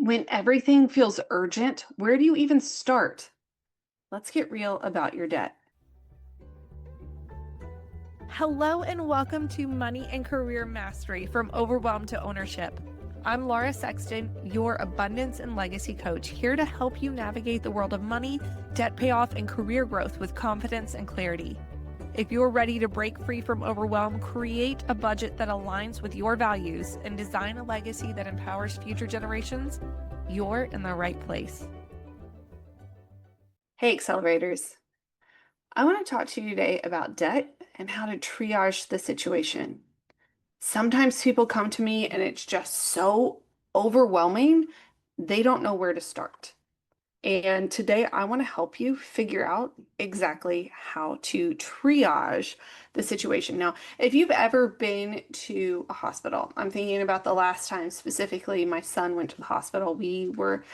When everything feels urgent, where do you even start? Let's get real about your debt. Hello and welcome to Money and Career Mastery from Overwhelmed to Ownership. I'm Laura Sexton, your abundance and legacy coach, here to help you navigate the world of money, debt payoff, and career growth with confidence and clarity. If you're ready to break free from overwhelm, create a budget that aligns with your values, and design a legacy that empowers future generations, you're in the right place. Hey, accelerators. I want to talk to you today about debt and how to triage the situation. Sometimes people come to me and it's just so overwhelming, they don't know where to start. And today I want to help you figure out exactly how to triage the situation. Now, if you've ever been to a hospital, I'm thinking about the last time specifically my son went to the hospital. We were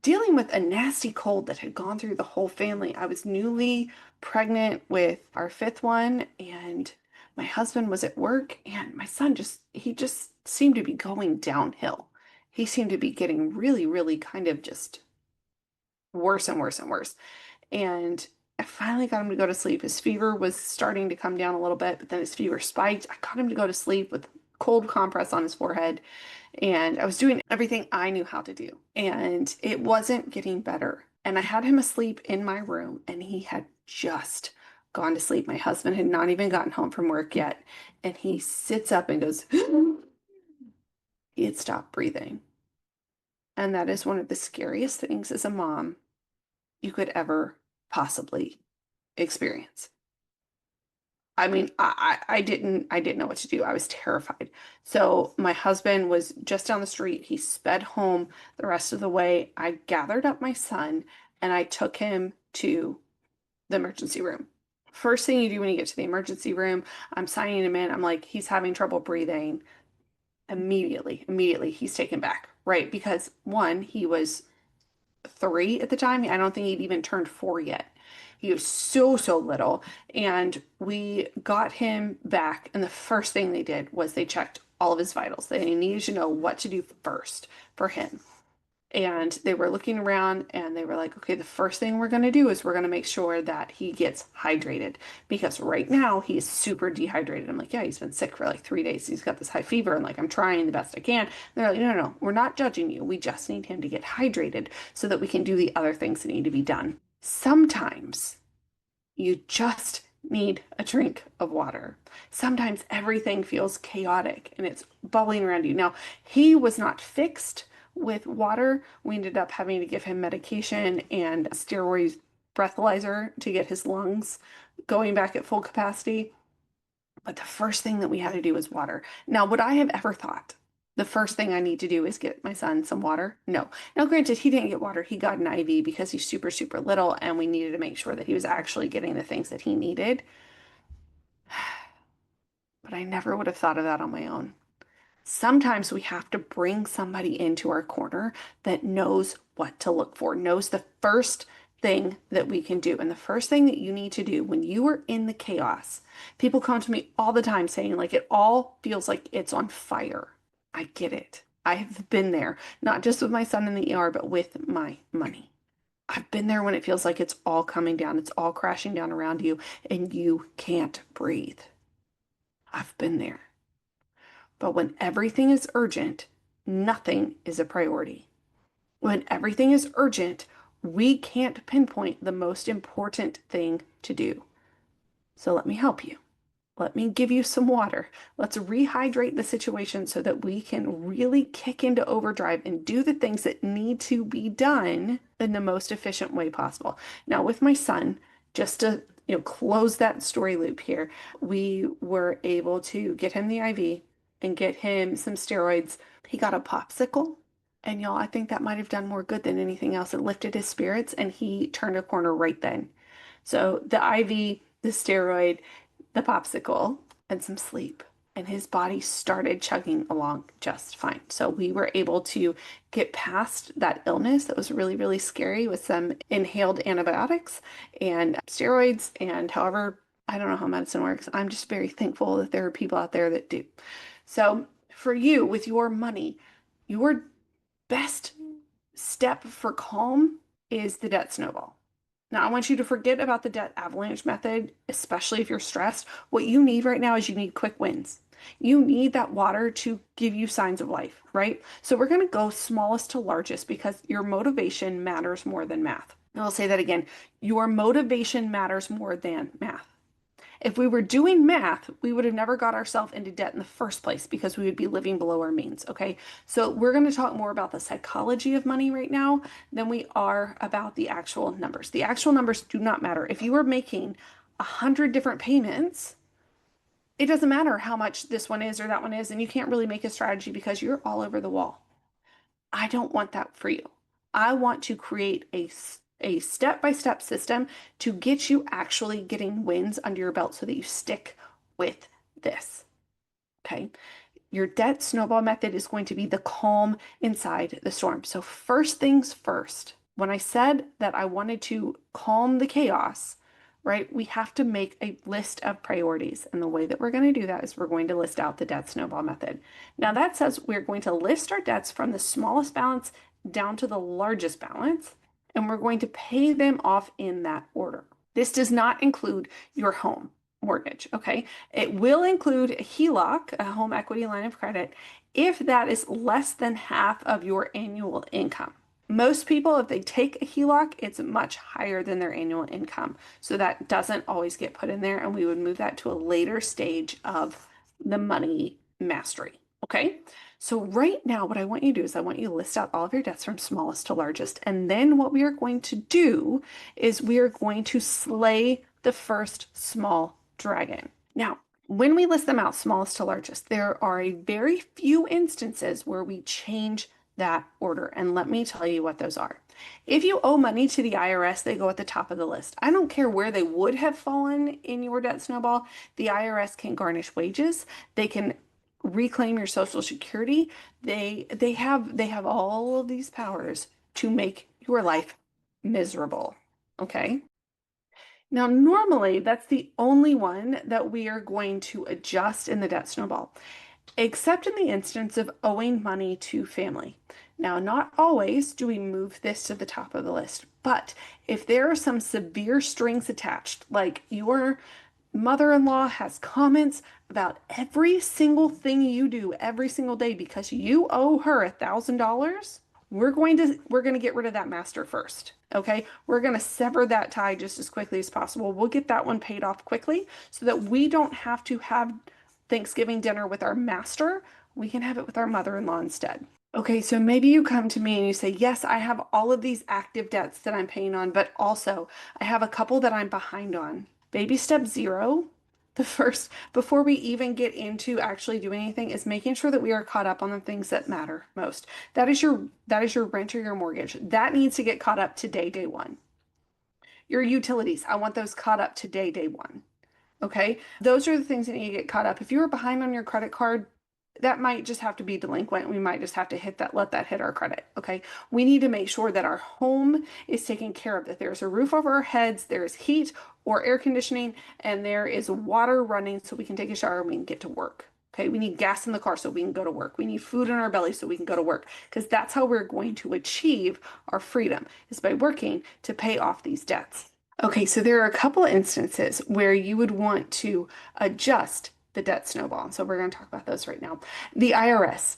dealing with a nasty cold that had gone through the whole family. I was newly pregnant with our fifth one, and my husband was at work, and my son he just seemed to be going downhill. He seemed to be getting really, really kind of just worse and worse and worse. And I finally got him to go to sleep. His fever was starting to come down a little bit, but then his fever spiked. I got him to go to sleep with cold compress on his forehead. And I was doing everything I knew how to do. And it wasn't getting better. And I had him asleep in my room, and he had just gone to sleep. My husband had not even gotten home from work yet. And he sits up and goes, he had stopped breathing. And that is one of the scariest things as a mom you could ever possibly experience. I mean, I didn't know what to do. I was terrified. So my husband was just down the street. He sped home the rest of the way. I gathered up my son and I took him to the emergency room. First thing you do when you get to the emergency room, I'm signing him in. I'm like, he's having trouble breathing. Immediately, he's taken back, right? Because one, he was 3 at the time. I don't think he'd even turned 4 yet. He was so little. And we got him back. And the first thing they did was they checked all of his vitals. They needed to know what to do first for him. And they were looking around and they were like, okay, the first thing we're going to do is we're going to make sure that he gets hydrated because right now he is super dehydrated. I'm like, yeah, he's been sick for like 3 days. He's got this high fever and like, I'm trying the best I can. And they're like, no, we're not judging you. We just need him to get hydrated so that we can do the other things that need to be done. Sometimes you just need a drink of water. Sometimes everything feels chaotic and it's bubbling around you. Now, he was not fixed with water. We ended up having to give him medication and steroid breathalyzer to get his lungs going back at full capacity. But the first thing that we had to do was water. Now, would I have ever thought the first thing I need to do is get my son some water? No. Now, granted, he didn't get water. He got an IV because he's super little, and we needed to make sure that he was actually getting the things that he needed. But I never would have thought of that on my own. Sometimes we have to bring somebody into our corner that knows what to look for, knows the first thing that we can do. And the first thing that you need to do when you are in the chaos, people come to me all the time saying, like, it all feels like it's on fire. I get it. I've been there, not just with my son in the ER, but with my money. I've been there when it feels like it's all coming down, it's all crashing down around you, and you can't breathe. I've been there. But when everything is urgent, nothing is a priority. When everything is urgent, we can't pinpoint the most important thing to do. So let me help you. Let me give you some water. Let's rehydrate the situation so that we can really kick into overdrive and do the things that need to be done in the most efficient way possible. Now, with my son, just to close that story loop here, we were able to get him the IV and get him some steroids. He got a popsicle. And y'all, I think that might have done more good than anything else. It lifted his spirits and he turned a corner right then. So the IV, the steroid, the popsicle, and some sleep. And his body started chugging along just fine. So we were able to get past that illness that was really scary with some inhaled antibiotics and steroids and however, I don't know how medicine works. I'm just very thankful that there are people out there that do. So for you, with your money, your best step for calm is the debt snowball. Now, I want you to forget about the debt avalanche method, especially if you're stressed. What you need right now is you need quick wins. You need that water to give you signs of life, right? So we're going to go smallest to largest because your motivation matters more than math. And I'll say that again. Your motivation matters more than math. If we were doing math, we would have never got ourselves into debt in the first place because we would be living below our means. Okay. So we're going to talk more about the psychology of money right now than we are about the actual numbers. The actual numbers do not matter. If you are making 100 different payments, it doesn't matter how much this one is or that one is, and you can't really make a strategy because you're all over the wall. I don't want that for you. I want to create a step-by-step system to get you actually getting wins under your belt so that you stick with this. Okay. Your debt snowball method is going to be the calm inside the storm. So first things first, when I said that I wanted to calm the chaos, right, we have to make a list of priorities. And the way that we're going to do that is we're going to list out the debt snowball method. Now that says we're going to list our debts from the smallest balance down to the largest balance, and we're going to pay them off in that order. This does not include your home mortgage, okay? It will include a HELOC, a home equity line of credit, if that is less than half of your annual income. Most people, if they take a HELOC, it's much higher than their annual income. So that doesn't always get put in there, and we would move that to a later stage of the money mastery. Okay. So right now, what I want you to do is I want you to list out all of your debts from smallest to largest. And then what we are going to do is we are going to slay the first small dragon. Now, when we list them out smallest to largest, there are a very few instances where we change that order. And let me tell you what those are. If you owe money to the IRS, they go at the top of the list. I don't care where they would have fallen in your debt snowball. The IRS can garnish wages. They can reclaim your Social Security. They have all of these powers to make your life miserable. Okay? Now, normally that's the only one that we are going to adjust in the debt snowball, except in the instance of owing money to family. Now, not always do we move this to the top of the list, but if there are some severe strings attached, like your mother-in-law has comments about every single thing you do every single day because you owe her $1,000, we're going to get rid of that master first. Okay? We're going to sever that tie just as quickly as possible. We'll get that one paid off quickly so that we don't have to have Thanksgiving dinner with our master. We can have it with our mother-in-law instead. Okay, so maybe you come to me and you say, yes, I have all of these active debts that I'm paying on, but also I have a couple that I'm behind on. Baby step zero, the first, before we even get into actually doing anything, is making sure that we are caught up on the things that matter most. That is your rent or your mortgage. That needs to get caught up today, day one. Your utilities, I want those caught up today, day one. Okay, those are the things that need to get caught up. If you were behind on your credit card, that might just have to be delinquent. We might just have to let that hit our credit. Okay, we need to make sure that our home is taken care of, that there's a roof over our heads, there's heat or air conditioning, and there is water running so we can take a shower and we can get to work. Okay, we need gas in the car so we can go to work. We need food in our belly so we can go to work, because that's how we're going to achieve our freedom, is by working to pay off these debts. Okay, so there are a couple of instances where you would want to adjust the debt snowball. So we're going to talk about those right now. The IRS.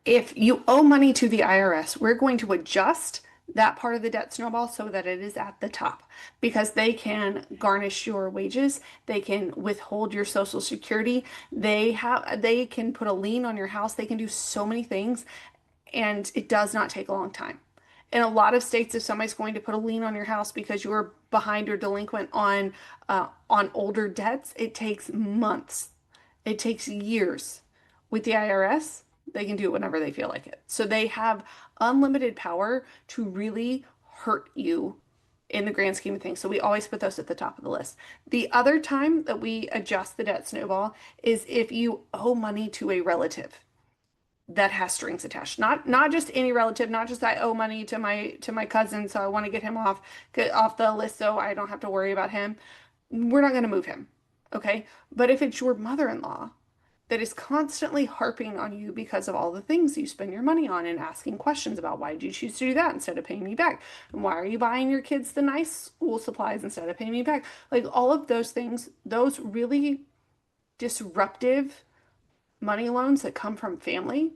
If you owe money to the IRS, we're going to adjust that part of the debt snowball so that it is at the top, because they can garnish your wages, they can withhold your Social Security, they can put a lien on your house, they can do so many things, and it does not take a long time. In a lot of states, if somebody's going to put a lien on your house because you're behind or delinquent on older debts, it takes months. It takes years. With the IRS, they can do it whenever they feel like it. So they have unlimited power to really hurt you in the grand scheme of things. So we always put those at the top of the list. The other time that we adjust the debt snowball is if you owe money to a relative that has strings attached. Not just any relative, not just I owe money to my cousin, so I want to get him off the list so I don't have to worry about him. We're not going to move him. Okay? But if it's your mother-in-law that is constantly harping on you because of all the things you spend your money on and asking questions about why did you choose to do that instead of paying me back? And why are you buying your kids the nice school supplies instead of paying me back? Like all of those things, those really disruptive money loans that come from family.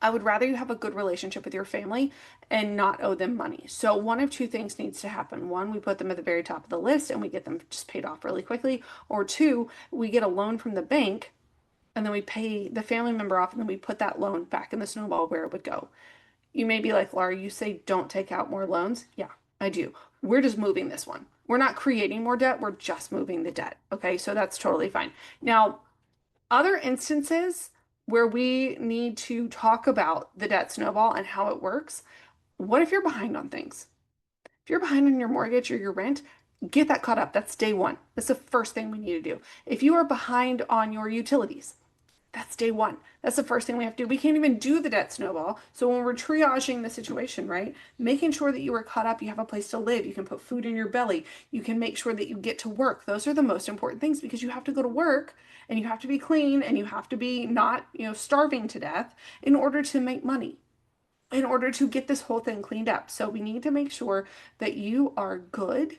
I would rather you have a good relationship with your family and not owe them money. So one of two things needs to happen. One, we put them at the very top of the list and we get them just paid off really quickly. Or two, we get a loan from the bank and then we pay the family member off and then we put that loan back in the snowball where it would go. You may be like, Laura, you say don't take out more loans. Yeah, I do. We're just moving this one. We're not creating more debt. We're just moving the debt. Okay, so that's totally fine. Now, other instances where we need to talk about the debt snowball and how it works. What if you're behind on things? If you're behind on your mortgage or your rent, get that caught up. That's day one. That's the first thing we need to do. If you are behind on your utilities, that's day one. That's the first thing we have to do. We can't even do the debt snowball. So when we're triaging the situation, right, making sure that you are caught up, you have a place to live, you can put food in your belly, you can make sure that you get to work. Those are the most important things because you have to go to work and you have to be clean and you have to be not, starving to death in order to make money, in order to get this whole thing cleaned up. So we need to make sure that you are good,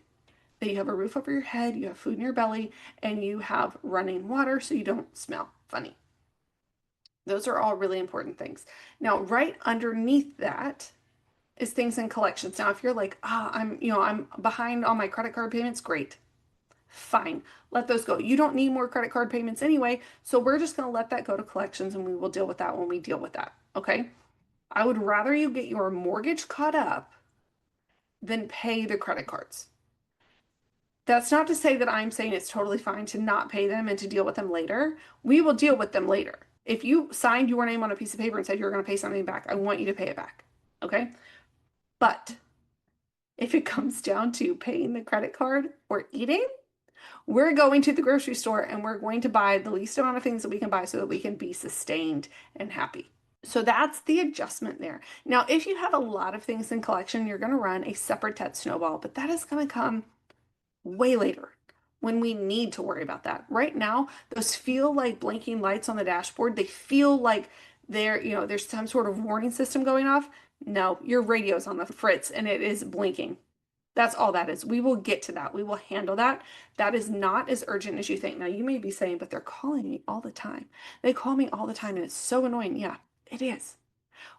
that you have a roof over your head, you have food in your belly, and you have running water so you don't smell funny. Those are all really important things. Now, right underneath that is things in collections. Now, if you're like, I'm behind on my credit card payments, great. Fine. Let those go. You don't need more credit card payments anyway, so we're just going to let that go to collections and we will deal with that when we deal with that. Okay? I would rather you get your mortgage caught up than pay the credit cards. That's not to say that I'm saying it's totally fine to not pay them and to deal with them later. We will deal with them later. If you signed your name on a piece of paper and said you're going to pay something back, I want you to pay it back. Okay? But if it comes down to paying the credit card or eating, we're going to the grocery store and we're going to buy the least amount of things that we can buy so that we can be sustained and happy. So that's the adjustment there. Now, if you have a lot of things in collection, you're going to run a separate debt snowball, but that is going to come way later when we need to worry about that. Right now, those feel like blinking lights on the dashboard. They feel like there's some sort of warning system going off. No, your radio's on the fritz and it is blinking. That's all that is. We will get to that. We will handle that. That is not as urgent as you think. Now, you may be saying, but they're calling me all the time. They call me all the time and it's so annoying. Yeah, it is.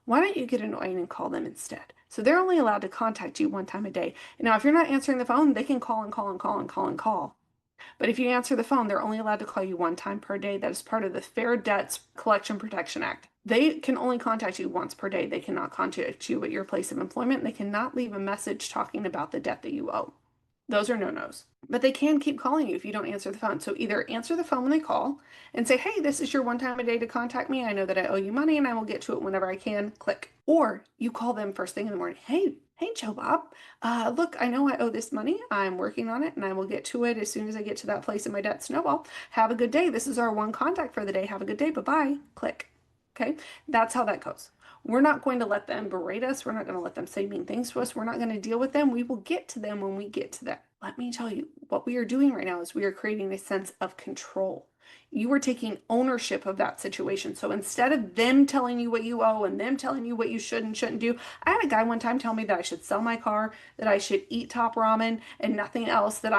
Why don't you get annoying and call them instead? So they're only allowed to contact you one time a day. And now, if you're not answering the phone, they can call and call and call and call and call. But if you answer the phone, they're only allowed to call you one time per day. That is part of the Fair Debts Collection Protection Act. They can only contact you once per day. They cannot contact you at your place of employment. They cannot leave a message talking about the debt that you owe. Those are no-nos. But they can keep calling you if you don't answer the phone. So either answer the phone when they call and say, hey, this is your one time a day to contact me. I know that I owe you money and I will get to it whenever I can. Click. Or you call them first thing in the morning. Hey, Joe Bob. Look, I know I owe this money. I'm working on it and I will get to it as soon as I get to that place in my debt snowball. Have a good day. This is our one contact for the day. Have a good day. Bye-bye. Click. Okay. That's how that goes. We're not going to let them berate us. We're not going to let them say mean things to us. We're not going to deal with them. We will get to them when we get to them. Let me tell you, what we are doing right now is we are creating a sense of control. You are taking ownership of that situation. So instead of them telling you what you owe and them telling you what you should and shouldn't do, I had a guy one time tell me that I should sell my car, that I should eat top ramen and nothing else, that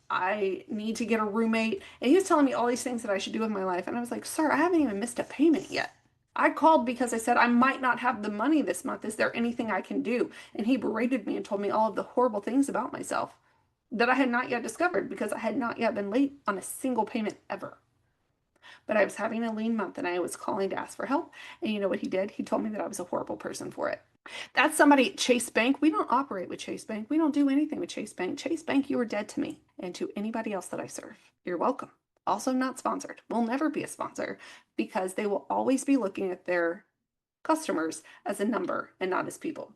I need to get a roommate. And he was telling me all these things that I should do with my life. And I was like, sir, I haven't even missed a payment yet. I called because I said I might not have the money this month. Is there anything I can do? And he berated me and told me all of the horrible things about myself that I had not yet discovered because I had not yet been late on a single payment ever. But I was having a lean month and I was calling to ask for help. And you know what he did? He told me that I was a horrible person for it. That's somebody, Chase Bank. We don't operate with Chase Bank. We don't do anything with Chase Bank. Chase Bank, you are dead to me and to anybody else that I serve. You're welcome. Also not sponsored. Will never be a sponsor because they will always be looking at their customers as a number and not as people.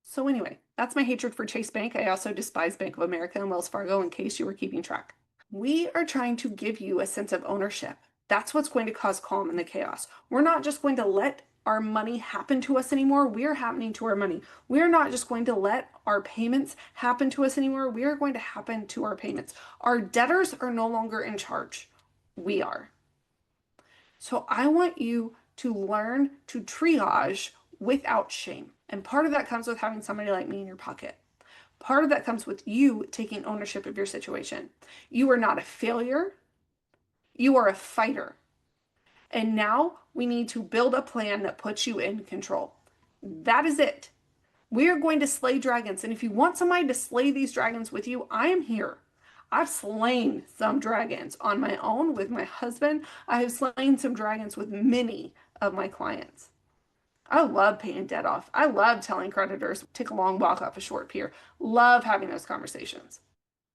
So anyway, that's my hatred for Chase Bank. I also despise Bank of America and Wells Fargo in case you were keeping track. We are trying to give you a sense of ownership. That's what's going to cause calm in the chaos. We're not just going to let our money happen to us anymore. We are happening to our money. We are not just going to let our payments happen to us anymore. We are going to happen to our payments. Our debtors are no longer in charge. We are. So I want you to learn to triage without shame. And part of that comes with having somebody like me in your pocket. Part of that comes with you taking ownership of your situation. You are not a failure, you are a fighter. And now we need to build a plan that puts you in control. That is it. We are going to slay dragons. And if you want somebody to slay these dragons with you, I am here. I've slain some dragons on my own with my husband. I have slain some dragons with many of my clients. I love paying debt off. I love telling creditors, take a long walk off a short pier. Love having those conversations.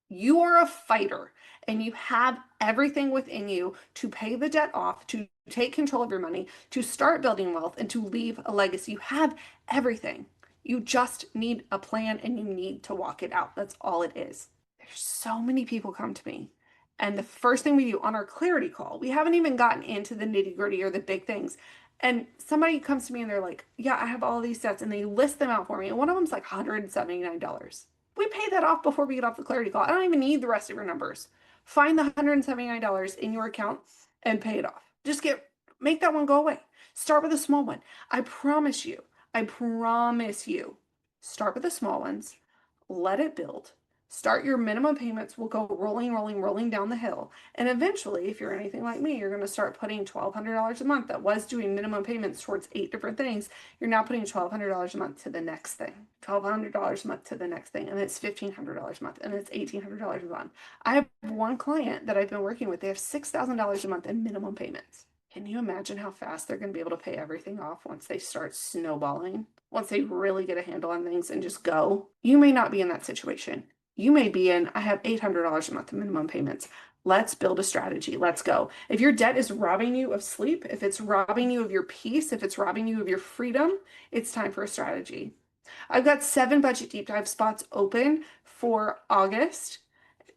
You are a fighter and you have everything within you to pay the debt off, to take control of your money, to start building wealth, and to leave a legacy. You have everything. You just need a plan and you need to walk it out. That's all it is. There's so many people come to me. And the first thing we do on our clarity call, we haven't even gotten into the nitty gritty or the big things. And somebody comes to me and they're like, yeah, I have all these debts. And they list them out for me. And one of them's like $179. We pay that off before we get off the clarity call. I don't even need the rest of your numbers. Find the $179 in your account and pay it off. Make that one go away. Start with a small one. I promise you, start with the small ones, let it build. Start your minimum payments will go rolling, rolling, rolling down the hill. And eventually, if you're anything like me, you're going to start putting $1,200 a month. That was doing minimum payments towards 8 different things. You're now putting $1,200 a month to the next thing, $1,200 a month to the next thing, and it's $1,500 a month, and it's $1,800 a month. I have one client that I've been working with. They have $6,000 a month in minimum payments. Can you imagine how fast they're going to be able to pay everything off once they start snowballing? Once they really get a handle on things and just go? You may not be in that situation. You may be in, I have $800 a month in minimum payments. Let's build a strategy. Let's go. If your debt is robbing you of sleep, if it's robbing you of your peace, if it's robbing you of your freedom, it's time for a strategy. I've got 7 budget deep dive spots open for August.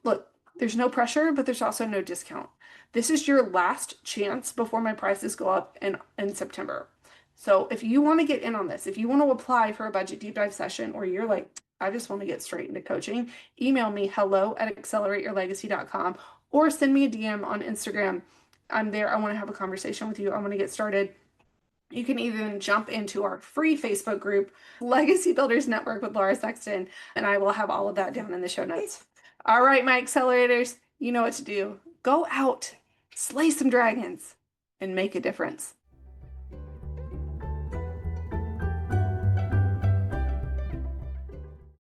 Look, there's no pressure, but there's also no discount. This is your last chance before my prices go up in September. So if you want to get in on this, if you want to apply for a budget deep dive session, or you're like, I just want to get straight into coaching, email me hello@accelerateyourlegacy.com or send me a DM on Instagram. I'm there. I want to have a conversation with you. I want to get started. You can even jump into our free Facebook group, Legacy Builders Network with Laura Sexton, and I will have all of that down in the show notes. All right, my accelerators, you know what to do. Go out, slay some dragons, and make a difference.